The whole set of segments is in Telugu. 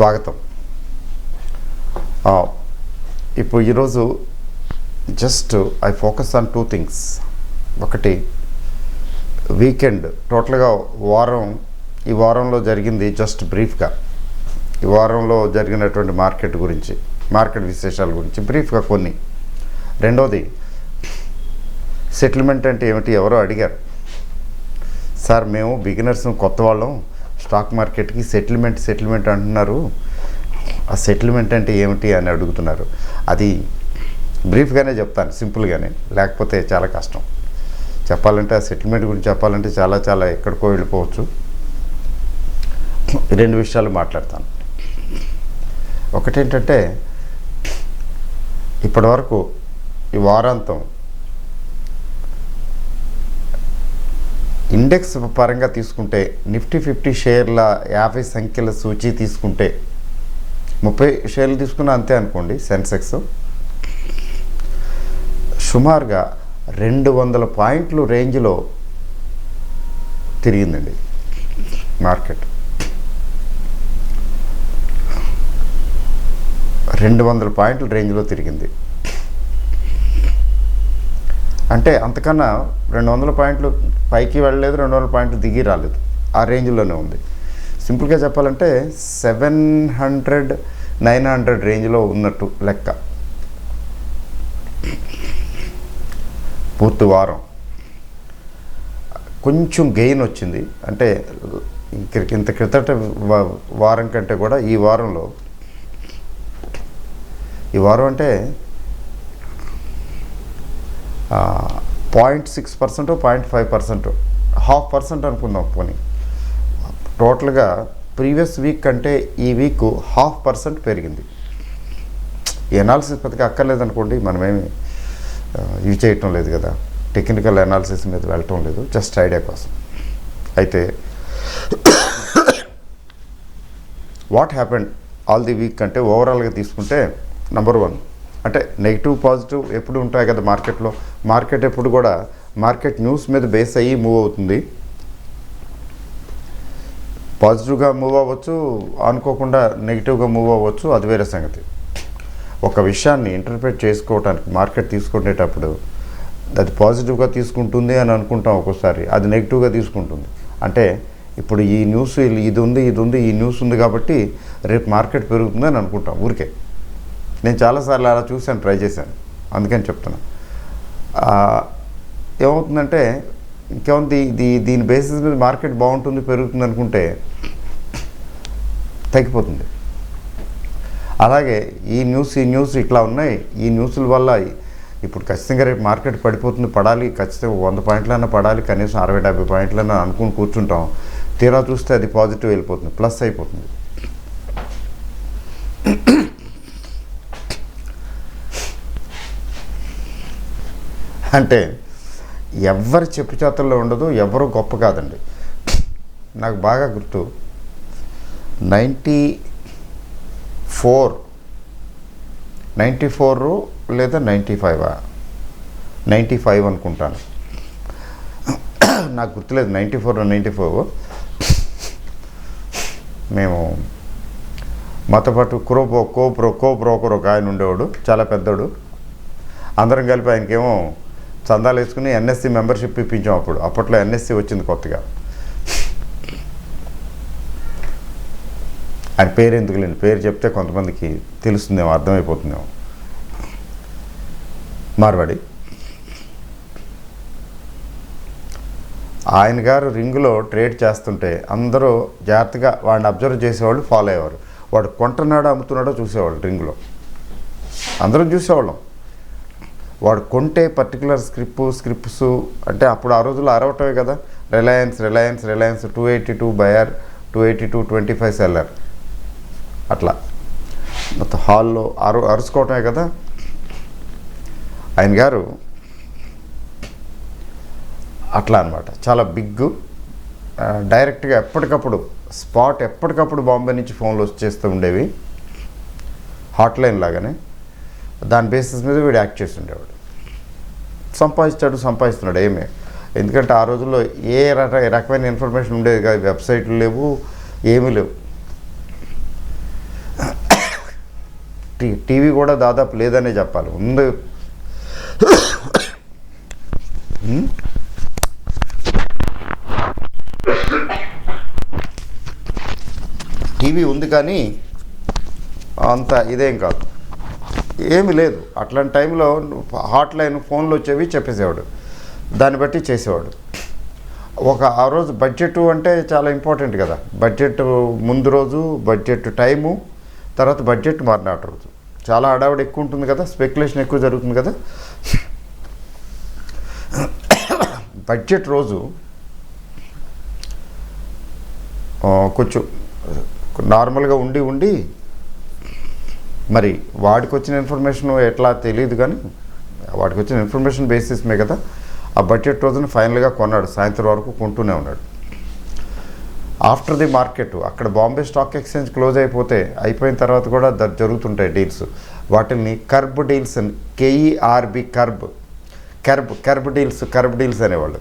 స్వాగతం. ఇప్పుడు ఈరోజు just I focus on two things. ఒకటి వీకెండ్ టోటల్గా ఈ వారంలో జరిగింది జస్ట్ బ్రీఫ్గా, ఈ వారంలో జరిగినటువంటి మార్కెట్ విశేషాల గురించి బ్రీఫ్గా కొన్ని. రెండోది సెటిల్మెంట్ అంటే ఏమిటి, ఎవరో అడిగారు, సార్ మేము బిగినర్స్ కొత్త వాళ్ళం, స్టాక్ మార్కెట్కి సెటిల్మెంట్ అంటున్నారు, ఆ సెటిల్మెంట్ అంటే ఏమిటి అని అడుగుతున్నారు. అది బ్రీఫ్గానే చెప్తాను, సింపుల్గానే, లేకపోతే చాలా కష్టం చెప్పాలంటే. ఆ సెటిల్మెంట్ గురించి చెప్పాలంటే చాలా ఎక్కడికో వెళ్ళిపోవచ్చు. రెండు విషయాలు మాట్లాడతాను. ఒకటేంటంటే ఇప్పటివరకు ఈ వారాంతం ఇండెక్స్ పరంగా తీసుకుంటే నిఫ్టీ 50 షేర్ల 50 సంఖ్యల సూచీ తీసుకుంటే 30 షేర్లు తీసుకున్నా అంతే అనుకోండి. సెన్సెక్స్ సుమారుగా 200 పాయింట్లు రేంజ్లో తిరిగిందండి మార్కెట్. 200 పాయింట్ల రేంజ్లో తిరిగింది అంటే అంతకన్నా 200 పాయింట్లు పైకి వెళ్ళలేదు, 200 పాయింట్లు దిగి రాలేదు, ఆ రేంజ్లోనే ఉంది. సింపుల్గా చెప్పాలంటే 700-900 రేంజ్లో ఉన్నట్టు లెక్క. పూర్తి వారం కొంచెం గెయిన్ వచ్చింది, అంటే ఇంత క్రితట వారం కంటే కూడా ఈ వారం అంటే 0.6%, 0.5%, 0.5% అనుకుందాం పోనీ. టోటల్గా ప్రీవియస్ వీక్ కంటే ఈ వీక్ 0.5% పెరిగింది. ఈ అనాలిసిస్ పెద్దగా అక్కర్లేదనుకోండి, మనమేమి ఇవి చేయటం లేదు కదా, టెక్నికల్ అనాలిసిస్ మీద వెళ్ళటం లేదు, జస్ట్ ఐడియా కోసం. అయితే what happened all the week అంటే ఓవరాల్గా తీసుకుంటే, నెంబర్ 1 అంటే నెగిటివ్ పాజిటివ్ ఎప్పుడు ఉంటాయి కదా మార్కెట్లో. మార్కెట్ ఎప్పుడు కూడా మార్కెట్ న్యూస్ మీద బేస్ అయ్యి మూవ్ అవుతుంది. పాజిటివ్గా మూవ్ అవ్వచ్చు, అనుకోకుండా నెగిటివ్గా మూవ్ అవ్వచ్చు, అది వేరే సంగతి. ఒక విషయాన్ని ఇంటర్ప్రిట్ చేసుకోవటానికి మార్కెట్ తీసుకునేటప్పుడు అది పాజిటివ్గా తీసుకుంటుంది అని అనుకుంటాం, ఒక్కోసారి అది నెగిటివ్గా తీసుకుంటుంది. అంటే ఇప్పుడు ఈ న్యూస్ ఇది ఉంది, ఈ న్యూస్ ఉంది కాబట్టి రేపు మార్కెట్ పెరుగుతుంది అని అనుకుంటాం ఊరికే. నేను చాలాసార్లు అలా చూశాను, ట్రై చేశాను, అందుకని చెప్తున్నా. ఏమవుతుందంటే ఇంకేముంది, దీని బేసిస్ మీద మార్కెట్ బాగుంటుంది, పెరుగుతుంది అనుకుంటే తగ్గిపోతుంది. అలాగే ఈ న్యూస్ ఇట్లా ఉన్నాయి, ఈ న్యూస్ల వల్ల ఇప్పుడు ఖచ్చితంగా రేపు మార్కెట్ పడాలి, ఖచ్చితంగా 100 పాయింట్లైనా పడాలి, కనీసం 60-70 పాయింట్లైనా అనుకుని కూర్చుంటాం. తీరా చూస్తే అది పాజిటివ్ వెళ్ళిపోతుంది, ప్లస్ అయిపోతుంది. అంటే ఎవరి చెప్పు చేతుల్లో ఉండదు, ఎవరు గొప్ప కాదండి. నాకు బాగా గుర్తు 94 లేదా 95 అనుకుంటాను, నాకు గుర్తులేదు, 94 మేము మాతో పాటు కో బ్రోకర్ ఒక ఆయన ఉండేవాడు, చాలా పెద్దోడు. అందరం కలిపి ఆయనకేమో చందాలు వేసుకుని ఎన్ఎస్సి మెంబర్షిప్ ఇప్పించాం. అప్పట్లో ఎన్ఎస్సి వచ్చింది కొత్తగా. ఆయన పేరు ఎందుకు లేని, పేరు చెప్తే కొంతమందికి తెలుస్తుందేమో, అర్థమైపోతుందేమో. మార్వాడి ఆయన గారు రింగులో ట్రేడ్ చేస్తుంటే అందరూ జాగ్రత్తగా వాడిని అబ్జర్వ్ చేసేవాళ్ళు, ఫాలో అయ్యేవారు. వాడు కొంటున్నాడో అమ్ముతున్నాడో చూసేవాళ్ళు రింగులో, అందరం చూసేవాళ్ళం. వాడు కొంటే పర్టికులర్ స్క్రిప్ట్స్ అంటే అప్పుడు ఆ రోజుల్లో అరవటమే కదా, రిలయన్స్ 282 బయర్, 282.25 సెల్లర్, అట్లా మొత్తం హాల్లో అరుచుకోవటమే కదా. ఆయన గారు అట్లా అనమాట, చాలా బిగ్. డైరెక్ట్గా ఎప్పటికప్పుడు బాంబే నుంచి ఫోన్లు వచ్చేస్తూ ఉండేవి, హాట్లైన్ లాగానే. దాని బేసిస్ మీద వీడు యాక్ట్ చేసి ఉండేవాడు. సంపాదిస్తున్నాడు ఏమే. ఎందుకంటే ఆ రోజుల్లో ఏ రకమైన ఇన్ఫర్మేషన్ ఉండేది కాదు, వెబ్సైట్లు లేవు, ఏమీ లేవు. టీవీ కూడా దాదాపు లేదనే చెప్పాలి. ఉంది, టీవీ ఉంది కానీ అంత ఇదేం కాదు, ఏమీ లేదు. అట్లాంటి టైంలో హాట్ లైన్ ఫోన్లు వచ్చేవి, చెప్పేసేవాడు, దాన్ని బట్టి చేసేవాడు. ఆ రోజు బడ్జెట్ అంటే చాలా ఇంపార్టెంట్ కదా. బడ్జెట్ ముందు రోజు, బడ్జెట్ టైము, తర్వాత బడ్జెట్ మర్నాటి రోజు చాలా హడావిడి ఎక్కువ ఉంటుంది కదా, స్పెక్యులేషన్ ఎక్కువ జరుగుతుంది కదా. బడ్జెట్ రోజు కొంచెం నార్మల్గా ఉండి మరి వాడికి వచ్చిన ఇన్ఫర్మేషన్ ఎట్లా తెలియదు కానీ వాడికి వచ్చిన ఇన్ఫర్మేషన్ బేసిస్ మీద కదా ఆ బడ్జెట్ రోజున ఫైనల్గా కొన్నాడు. సాయంత్రం వరకు కొంటూనే ఉన్నాడు. ఆఫ్టర్ ది మార్కెట్ అక్కడ బాంబే స్టాక్ ఎక్స్చేంజ్ క్లోజ్ అయిపోయిన తర్వాత కూడా జరుగుతుంటాయి డీల్స్. వాటిని కర్బ్ డీల్స్ అని, KERB, కర్బ్ డీల్స్ అనేవాళ్ళు.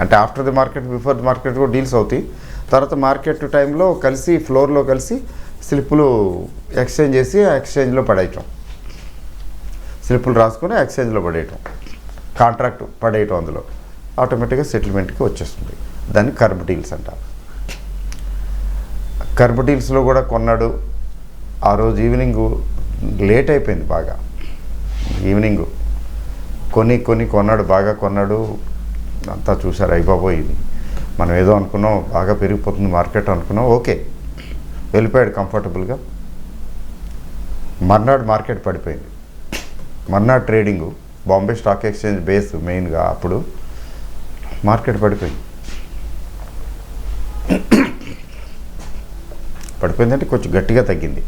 అంటే after the market, before the market కూడా డీల్స్ అవుతాయి. తర్వాత మార్కెట్ టైంలో కలిసి, ఫ్లోర్లో కలిసి స్లిప్పులు ఎక్స్చేంజ్ చేసి ఆ ఎక్స్చేంజ్లో పడేయటం, స్లిప్పులు రాసుకొని ఎక్స్చేంజ్లో పడేయటం, కాంట్రాక్ట్ పడేయటం, అందులో ఆటోమేటిక్గా సెటిల్మెంట్కి వచ్చేస్తుంది. దాన్ని కర్బ్ డీల్స్ అంటారు. కర్బ్ డీల్స్లో కూడా కొన్నాడు. ఆ రోజు ఈవినింగ్ లేట్ అయిపోయింది బాగా. ఈవినింగ్ కొన్నాడు, బాగా కొన్నాడు. అంతా చూశారు, అయిపోయింది, మనం ఏదో అనుకున్నాం, బాగా పెరిగిపోతుంది మార్కెట్ అనుకున్నాం, ఓకే, వెళ్ళిపోయాడు కంఫర్టబుల్గా. మర్నాడు మార్కెట్ పడిపోయింది. మర్నాడు trading, Bombay stock exchange base మెయిన్గా, అప్పుడు మార్కెట్ పడిపోయిందంటే కొంచెం గట్టిగా తగ్గింది.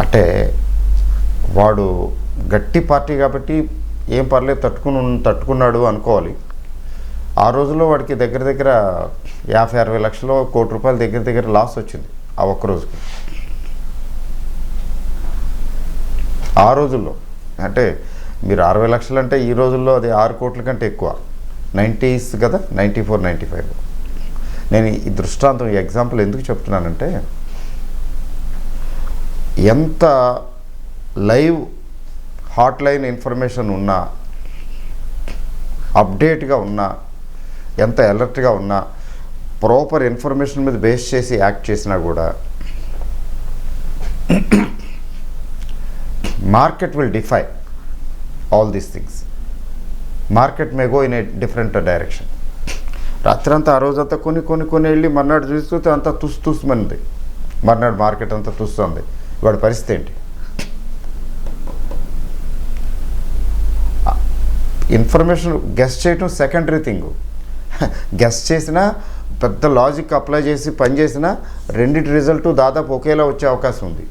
అంటే వాడు గట్టి పార్టీ కాబట్టి ఏం పర్లేదు, తట్టుకున్నాడు అనుకోవాలి. ఆ రోజులో వాడికి దగ్గర 50-60 లక్షలు, ₹1 కోటి దగ్గర లాస్ వచ్చింది ఆ ఒక్కరోజుకి. ఆ రోజుల్లో అంటే మీరు 60 లక్షలు అంటే ఈ రోజుల్లో అది 6 కోట్ల కంటే ఎక్కువ. 90s కదా, 94, 95. నేను ఈ దృష్టాంతం, ఈ ఎగ్జాంపుల్ ఎందుకు చెప్తున్నానంటే, ఎంత లైవ్ హాట్ లైన్ ఇన్ఫర్మేషన్ ఉన్నా, అప్డేట్గా ఉన్నా, ఎంత అలర్ట్గా ఉన్నా, ప్రాపర్ ఇన్ఫర్మేషన్ మీద బేస్ చేసి యాక్ట్ చేసినా కూడా market will defy all these things. Market may go in a different direction. రాత్రంతా ఆ రోజంతా కొన్ని వెళ్ళి మర్నాడు చూస్తే అంతా తుస్సుమంది. మర్నాడు మార్కెట్ అంతా తుస్తుంది. వాడి పరిస్థితి ఏంటి? ఇన్ఫర్మేషన్ గెస్ చేయటం సెకండరీ థింగ్. గెస్ చేసినా, పెద్ద లాజిక్ అప్లై చేసి పని చేసినా, రెండింటి రిజల్ట్ దాదాపు ఒకేలా వచ్చే అవకాశం ఉంది.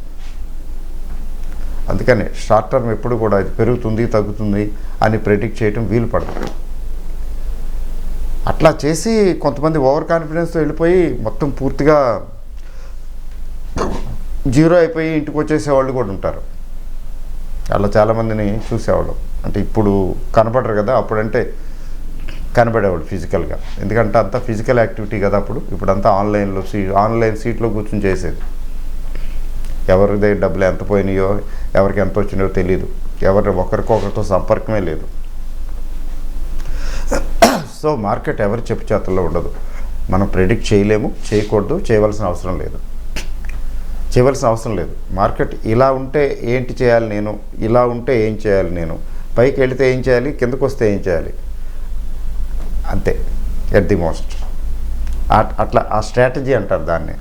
అందుకని షార్ట్ టర్మ్ ఎప్పుడు కూడా ఇది పెరుగుతుంది, తగ్గుతుంది అని ప్రెడిక్ట్ చేయటం వీలు పడదు. అట్లా చేసి కొంతమంది ఓవర్ కాన్ఫిడెన్స్తో వెళ్ళిపోయి మొత్తం పూర్తిగా జీరో అయిపోయి ఇంటికి వచ్చేసేవాళ్ళు కూడా ఉంటారు. అలా చాలామందిని చూసేవాళ్ళం. అంటే ఇప్పుడు కనపడరు కదా, అప్పుడంటే కనపడేవాడు ఫిజికల్గా. ఎందుకంటే అంతా ఫిజికల్ యాక్టివిటీ కదా అప్పుడు. ఇప్పుడంతా ఆన్లైన్ సీట్లో కూర్చొని చేసేది. ఎవరిదే డబ్బులు ఎంత పోయినాయో, ఎవరికి ఎంత వచ్చినాయో తెలియదు. ఒకరికొకరితో సంపర్కమే లేదు. సో మార్కెట్ ఎవరి చెప్పు చేతుల్లో ఉండదు. మనం ప్రెడిక్ట్ చేయలేము, చేయకూడదు, చేయవలసిన అవసరం లేదు. మార్కెట్ ఇలా ఉంటే ఏంటి చేయాలి నేను, ఇలా ఉంటే ఏం చేయాలి నేను, పైకి వెళితే ఏం చేయాలి, కిందకు వస్తే ఏం చేయాలి, అంతే. ఎట్ ది మోస్ట్ అట్లా ఆ స్ట్రాటజీ అంటారు దాన్ని.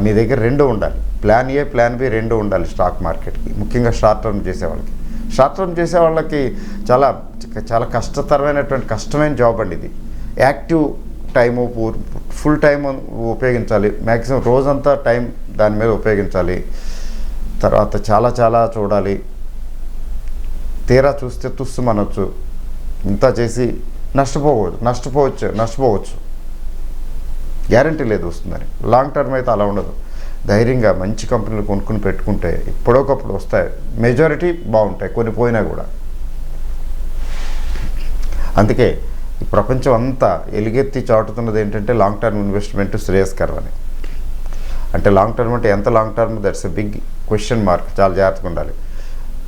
మీ దగ్గర రెండు ఉండాలి, ప్లాన్ ఏ, ప్లాన్ బి రెండు ఉండాలి స్టాక్ మార్కెట్కి. ముఖ్యంగా షార్ట్ టర్మ్ చేసే వాళ్ళకి చాలా చాలా కష్టమైన జాబ్ అండి ఇది. యాక్టివ్ టైము, ఫుల్ టైం ఉపయోగించాలి. మ్యాక్సిమం రోజంతా టైం దాని మీద ఉపయోగించాలి. తర్వాత చాలా చూడాలి. తీరా చూస్తే తుస్సుమనొచ్చు. ఇంత చేసి నష్టపోవచ్చు. గ్యారంటీ లేదు వస్తుందని. లాంగ్ టర్మ్ అయితే అలా ఉండదు. ధైర్యంగా మంచి కంపెనీలు కొనుక్కుని పెట్టుకుంటే ఎప్పుడోకప్పుడు వస్తాయి. మెజారిటీ బాగుంటాయి, కొన్ని పోయినా కూడా. అందుకే ఈ ప్రపంచం అంతా ఎలుగెత్తి చాటుతున్నది ఏంటంటే లాంగ్ టర్మ్ ఇన్వెస్ట్మెంట్ శ్రేయస్కరం అని. అంటే లాంగ్ టర్మ్ అంటే ఎంత long term, that's a big question mark. చాలా జాగ్రత్తగా ఉండాలి.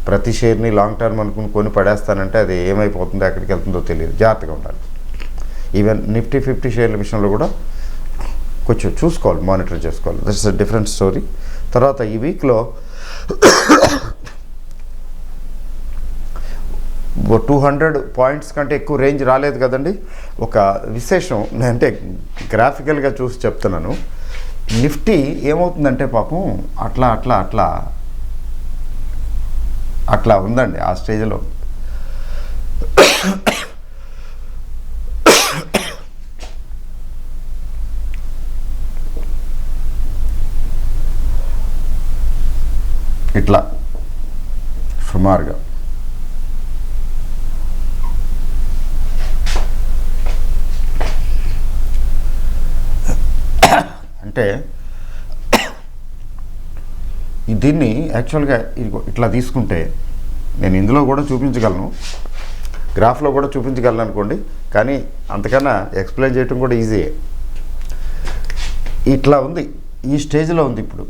ప్రతి షేర్ని లాంగ్ టర్మ్ అనుకుని కొని పడేస్తానంటే అది ఏమైపోతుందో ఎక్కడికి వెళ్తుందో తెలియదు. జాగ్రత్తగా ఉండాలి. ఈవెన్ నిఫ్టీ 50 షేర్ల విషయంలో కూడా కొంచెం చూసుకోవాలి, మానిటర్ చేసుకోవాలి. That's a different story. తర్వాత ఈ వీక్లో 200 పాయింట్స్ కంటే ఎక్కువ రేంజ్ రాలేదు కదండి. ఒక విశేషం అంటే గ్రాఫికల్గా చూసి చెప్తున్నాను. నిఫ్టీ ఏమవుతుందంటే పాపం అట్లా అట్లా అట్లా అట్లా ఉందండి ఆ స్టేజ్లో. ఇట్లా సుమారుగా అంటే దీన్ని యాక్చువల్గా ఇట్లా తీసుకుంటే నేను ఇందులో కూడా చూపించగలను, గ్రాఫ్లో కూడా చూపించగలను అనుకోండి. కానీ అంతకన్నా ఎక్స్ప్లెయిన్ చేయటం కూడా ఈజీయే. ఇట్లా ఉంది, ఈ స్టేజ్లో ఉంది ఇప్పుడు.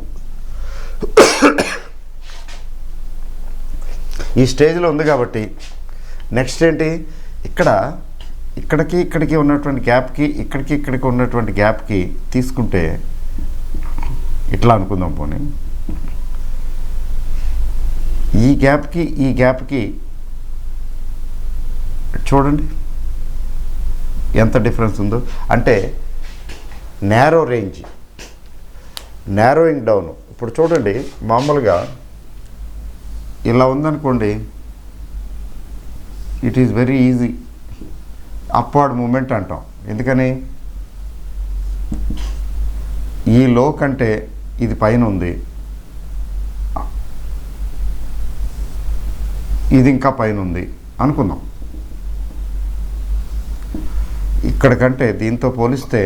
ఈ స్టేజ్లో ఉంది కాబట్టి నెక్స్ట్ ఏంటి, ఇక్కడికి ఉన్నటువంటి గ్యాప్కి ఇక్కడికి ఉన్నటువంటి గ్యాప్కి తీసుకుంటే ఇట్లా అనుకుందాం. పోనీ ఈ గ్యాప్కి చూడండి ఎంత డిఫరెన్స్ ఉందో. అంటే నేరో రేంజ్, నేరోయింగ్ డౌన్. ఇప్పుడు చూడండి, మామూలుగా ఇలా ఉందనుకోండి, it is very easy upward movement అంటాం. ఎందుకని, ఈ లో కంటే ఇది పైన ఉంది, ఇది ఇంకా పైన ఉంది అనుకుందాం. ఇక్కడ కంటే దీంతో పోలిస్తే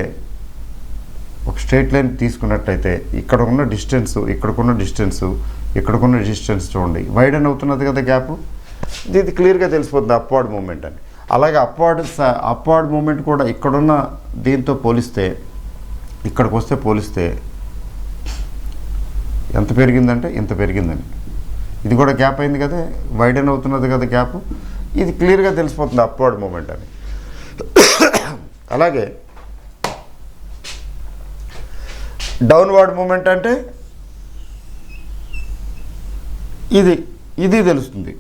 ఒక స్ట్రైట్ లైన్ తీసుకున్నట్టయితే ఇక్కడకున్న డిస్టెన్స్ చూడండి, వైడన్ అవుతున్నది కదా గ్యాప్. ఇది క్లియర్గా తెలిసిపోతుంది అప్వర్డ్ మూమెంట్ అని. అలాగే అప్వర్డ్ మూమెంట్ కూడా ఇక్కడున్న దీంతో పోలిస్తే, ఇక్కడికి వస్తే పోలిస్తే ఎంత పెరిగిందంటే ఇంత పెరిగిందని. ఇది కూడా గ్యాప్ అయింది కదా, వైడన్ అవుతున్నది కదా గ్యాప్. ఇది క్లియర్గా తెలిసిపోతుంది అప్వర్డ్ మూమెంట్ అని. అలాగే డౌన్వర్డ్ మూమెంట్ అంటే ఇది తెలుస్తుంది.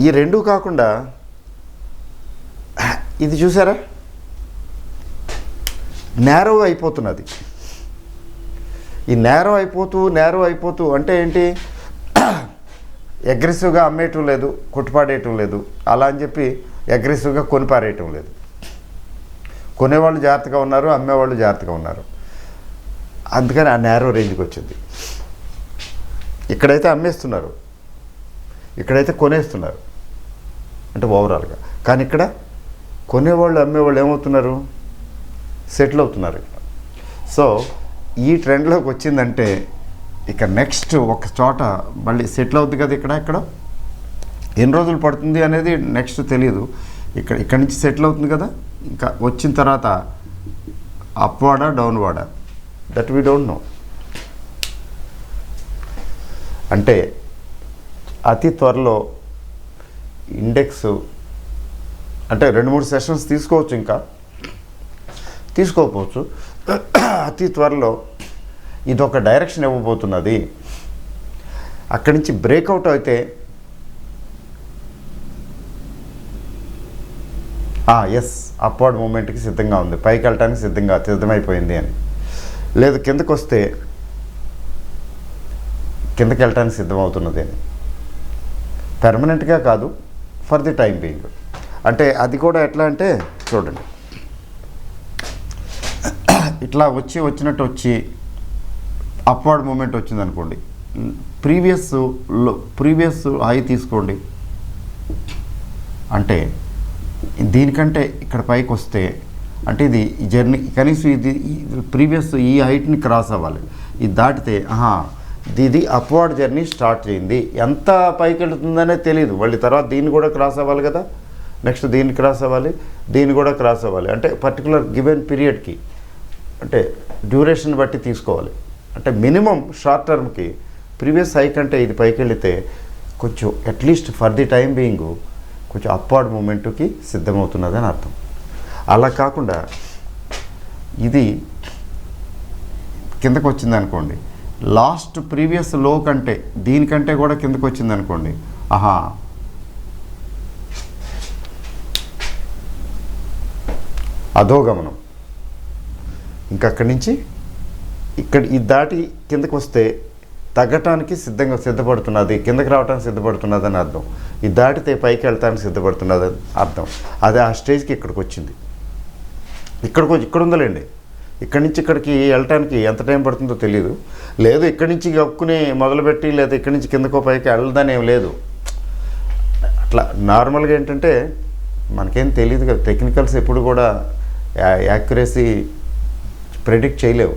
ఈ రెండు కాకుండా ఇది చూసారా, నేరో అయిపోతున్నది. ఈ నేరో అయిపోతూ అంటే ఏంటి, అగ్రెసివ్గా అమ్మేయటం లేదు, కొట్టుపాడేయటం లేదు, అలా అని చెప్పి అగ్రెసివ్గా కొనిపారేయటం లేదు. కొనేవాళ్ళు జాగ్రత్తగా ఉన్నారు, అమ్మేవాళ్ళు జాగ్రత్తగా ఉన్నారు. అందుకని ఆ నేరో రేంజ్కి వచ్చింది. ఇక్కడైతే అమ్మేస్తున్నారు, ఇక్కడైతే కొనేస్తున్నారు, అంటే ఓవరాల్గా. కానీ ఇక్కడ కొనేవాళ్ళు అమ్మేవాళ్ళు ఏమవుతున్నారు, సెటిల్ అవుతున్నారు ఇక్కడ. సో ఈ ట్రెండ్లోకి వచ్చిందంటే ఇక నెక్స్ట్ ఒక చోట మళ్ళీ సెటిల్ అవుతుంది కదా. ఇక్కడ ఎన్ని రోజులు పడుతుంది అనేది నెక్స్ట్ తెలియదు. ఇక్కడ నుంచి సెటిల్ అవుతుంది కదా. ఇంకా వచ్చిన తర్వాత అప్వార్డా డౌన్వార్డా, దట్ వీ డోంట్ నో. అంటే అతి త్వరలో ఇండెక్స్ అంటే 2-3 సెషన్స్ తీసుకోవచ్చు, ఇంకా తీసుకోకపోవచ్చు. అతి త్వరలో ఇదొక డైరెక్షన్ ఇవ్వబోతున్నది. అక్కడి నుంచి బ్రేక్అవుట్ అయితే ఎస్ అప్వర్డ్ మూమెంట్కి సిద్ధంగా ఉంది, పైకి వెళ్ళటానికి సిద్ధమైపోయింది అని. లేదు కిందకు వస్తే కిందకి వెళ్ళటానికి సిద్ధమవుతున్నది అని. పెర్మనెంట్గా కాదు, ఫర్ ది టైం బీయింగ్. అంటే అది కూడా ఎట్లా అంటే చూడండి, ఇట్లా వచ్చినట్టు వచ్చి అప్వర్డ్ మూమెంట్ వచ్చింది అనుకోండి, ప్రీవియస్ హై తీసుకోండి. అంటే దీనికంటే ఇక్కడ పైకి వస్తే అంటే ఇది జర్నీ కనీసం ఇది ప్రీవియస్ ఈ హైట్ని క్రాస్ అవ్వాలి. ఇది దాటితే ఇది అప్వర్డ్ జర్నీ స్టార్ట్ చేయింది. ఎంత పైకి వెళుతుందనే తెలియదు, మళ్ళీ తర్వాత దీన్ని కూడా క్రాస్ అవ్వాలి కదా. నెక్స్ట్ దీన్ని క్రాస్ అవ్వాలి, దీన్ని కూడా క్రాస్ అవ్వాలి. అంటే పర్టికులర్ గివెన్ పీరియడ్కి, అంటే డ్యూరేషన్ బట్టి తీసుకోవాలి. అంటే మినిమం షార్ట్ టర్మ్కి ప్రీవియస్ హై కంటే ఇది పైకి వెళితే కొంచెం at least for the time being కొంచెం అప్వార్డ్ మూమెంట్కి సిద్ధమవుతున్నదని అర్థం. అలా కాకుండా ఇది కిందకు వచ్చింది అనుకోండి, లాస్ట్ ప్రీవియస్ లో కంటే దీనికంటే కూడా కిందకు వచ్చింది అనుకోండి, ఆహా అధోగమనం. ఇంకా అక్కడి నుంచి ఇక్కడ ఇది దాటి కిందకు వస్తే తగ్గటానికి సిద్ధపడుతున్నది, కిందకి రావడానికి సిద్ధపడుతున్నది అని అర్థం. ఇది దాటితే పైకి వెళ్తానికి సిద్ధపడుతున్నది అని అర్థం. అదే ఆ స్టేజ్కి ఇక్కడికి వచ్చింది. ఇక్కడ ఉందలేండి, ఇక్కడి నుంచి ఇక్కడికి వెళ్ళటానికి ఎంత టైం పడుతుందో తెలియదు. లేదు ఇక్కడి నుంచి కప్పుకుని మొదలుపెట్టి, లేదా ఇక్కడి నుంచి కిందకో పైకి వెళ్ళదని ఏం లేదు. అట్లా నార్మల్గా ఏంటంటే మనకేం తెలియదు కదా, టెక్నికల్స్ ఎప్పుడు కూడా యాక్యురసీ ప్రెడిక్ట్ చేయలేవు.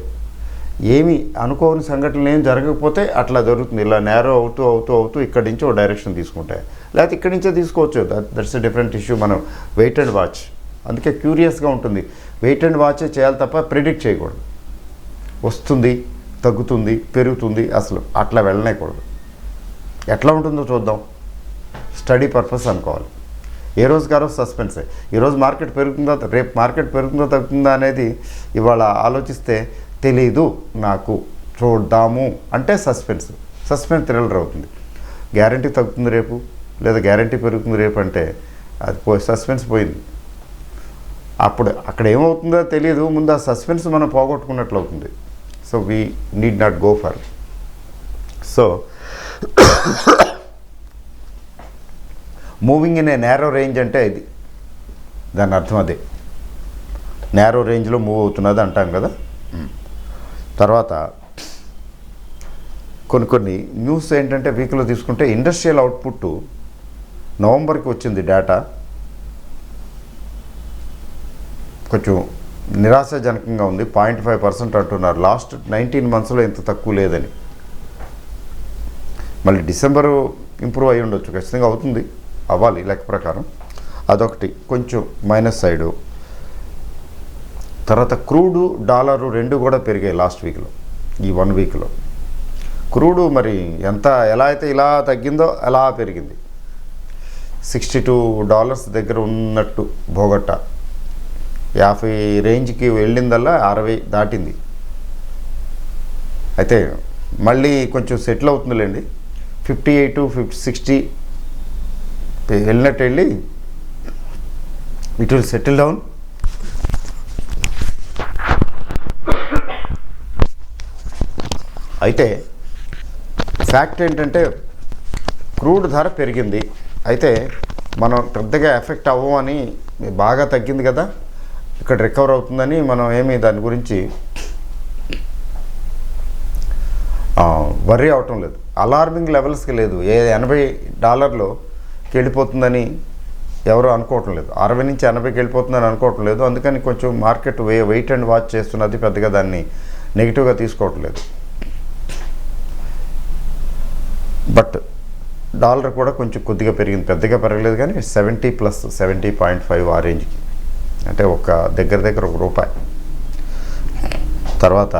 ఏమి అనుకోని సంఘటనలు ఏం జరగకపోతే అట్లా జరుగుతుంది. ఇలా నేరో అవుతూ ఇక్కడి నుంచి ఒక డైరెక్షన్ తీసుకుంటాయి, లేకపోతే ఇక్కడి నుంచే తీసుకోవచ్చు. That's a different issue. మనం వెయిట్ అండ్ వాచ్, అందుకే క్యూరియస్గా ఉంటుంది. వెయిట్ అండ్ వాచే చేయాలి తప్ప ప్రిడిక్ట్ చేయకూడదు. వస్తుంది, తగ్గుతుంది, పెరుగుతుంది, అసలు అట్లా వెళ్ళనేకూడదు. ఎట్లా ఉంటుందో చూద్దాం, స్టడీ పర్పస్ అనుకోవాలి. ఏ రోజుకి ఆ రోజు సస్పెన్సే. ఈరోజు మార్కెట్ పెరుగుతుందా, రేపు మార్కెట్ పెరుగుతుందా తగ్గుతుందా అనేది ఇవాళ ఆలోచిస్తే తెలీదు నాకు, చూద్దాము అంటే సస్పెన్స్ థ్రిల్లర్ అవుతుంది. గ్యారంటీ తగ్గుతుంది రేపు, లేదా గ్యారంటీ పెరుగుతుంది రేపు అంటే అది సస్పెన్స్ పోయింది. అప్పుడు అక్కడ ఏమవుతుందో తెలియదు, ముందు ఆ సస్పెన్స్ మనం పోగొట్టుకున్నట్లు అవుతుంది. So we need not go for. So moving in a narrow range అంటే ఇది, దాని అర్థం అదే, నేరో రేంజ్లో మూవ్ అవుతున్నది అంటాం కదా. తర్వాత కొన్ని న్యూస్ ఏంటంటే వీక్లో తీసుకుంటే ఇండస్ట్రియల్ అవుట్పుట్ నవంబర్కి వచ్చింది డేటా, కొంచెం నిరాశాజనకంగా ఉంది. 0.5% అంటున్నారు. లాస్ట్ 19 monthsలో ఇంత తక్కువ లేదని. మళ్ళీ డిసెంబరు ఇంప్రూవ్ అయ్యి ఉండొచ్చు, ఖచ్చితంగా అవుతుంది, అవ్వాలి లెక్క ప్రకారం. అదొకటి కొంచెం మైనస్ సైడు. తర్వాత క్రూడు డాలరు రెండు కూడా పెరిగాయి లాస్ట్ వీక్లో, ఈ 1 weekలో. క్రూడు మరి ఎలా అయితే ఇలా తగ్గిందో అలా పెరిగింది. $62 దగ్గర ఉన్నట్టు బోగట్టా 50 రేంజ్కి వెళ్ళిందల్లా 60 దాటింది. అయితే మళ్ళీ కొంచెం సెటిల్ అవుతుందిలేండి. 58 60 వెళ్ళినట్టు వెళ్ళి ఇట్ విల్ సెటిల్ డౌన్. అయితే ఫ్యాక్ట్ ఏంటంటే క్రూడ్ ధర పెరిగింది, అయితే మనం పెద్దగా ఎఫెక్ట్ అవ్వమని, బాగా తగ్గింది కదా ఇక్కడ రికవర్ అవుతుందని మనం ఏమీ దాని గురించి వర్రీ అవటం లేదు. అలార్మింగ్ లెవెల్స్కి లేదు. $80కి వెళ్ళిపోతుందని ఎవరు అనుకోవటం లేదు, 60 నుంచి 80కి వెళ్ళిపోతుందని అనుకోవటం లేదు. అందుకని కొంచెం మార్కెట్ వెయిట్ అండ్ వాచ్ చేస్తున్నది, పెద్దగా దాన్ని నెగిటివ్గా తీసుకోవటం లేదు. బట్ డాలర్ కూడా కొంచెం కొద్దిగా పెరిగింది, పెద్దగా పెరగలేదు కానీ 70+ 70.5 ఆ రేంజ్కి, అంటే ఒక దగ్గర ₹1. తర్వాత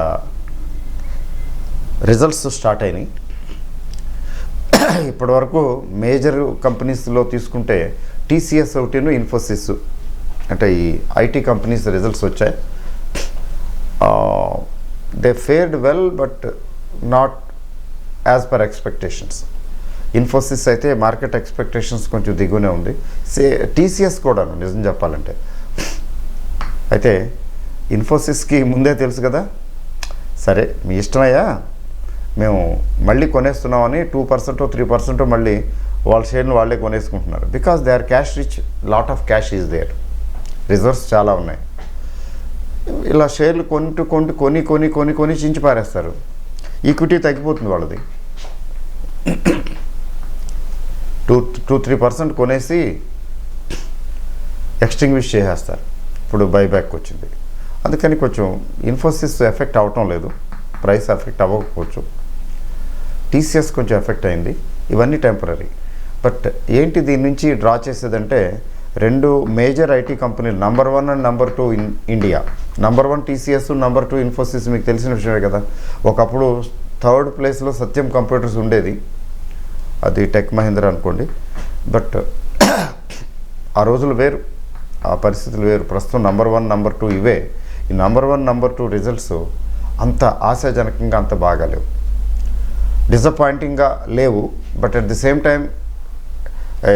రిజల్ట్స్ స్టార్ట్ అయినాయి. ఇప్పటివరకు మేజర్ కంపెనీస్లో తీసుకుంటే TCS ఒకటిను, ఇన్ఫోసిస్, అంటే ఈ IT కంపెనీస్ రిజల్ట్స్ వచ్చాయి. They ఫేర్డ్ well but not as per expectations. Infosys అయితే మార్కెట్ ఎక్స్పెక్టేషన్స్ కొంచెం దిగునే ఉంది. TCS కూడాను నిజం చెప్పాలంటే. అయితే ఇన్ఫోసిస్కి ముందే తెలుసు కదా, సరే మీ ఇష్టమయ్యా, మేము మళ్ళీ కొనేస్తున్నామని 2% 3% మళ్ళీ వాళ్ళ షేర్ని వాళ్ళే కొనేసుకుంటున్నారు. Because they are cash rich, lot of cash is there, reserves చాలా ఉన్నాయి. ఇలా షేర్లు కొని చించి పారేస్తారు. ఈక్విటీ తగ్గిపోతుంది వాళ్ళది. 2-3% కొనేసి ఎక్స్టింగ్విష్ చేసేస్తారు. ఇప్పుడు బైబ్యాక్ వచ్చింది. అందుకని కొంచెం ఇన్ఫోసిస్ ఎఫెక్ట్ అవటం లేదు, ప్రైస్ ఎఫెక్ట్ అవ్వకపోవచ్చు. TCS కొంచెం ఎఫెక్ట్ అయింది. ఇవన్నీ టెంపరీ. బట్ ఏంటి దీని నుంచి డ్రా చేసేదంటే 2 మేజర్ ఐటీ కంపెనీలు, number 1 and number 2 in India. Number 1 TCS, number 2 Infosys, మీకు తెలిసిన విషయమే కదా. ఒకప్పుడు 3rd ప్లేస్లో సత్యం కంప్యూటర్స్ ఉండేది, అది టెక్ మహీంద్రా అనుకోండి. బట్ ఆ రోజులు వేరు, ఆ పరిస్థితులు వేరు. ప్రస్తుతం నంబర్ 1, నంబర్ 2 ఇవే. ఈ నంబర్ 1, నంబర్ 2 రిజల్ట్స్ అంత ఆశాజనకంగా అంత బాగా లేవు, డిసప్పాయింటింగ్గా లేవు. But at the same time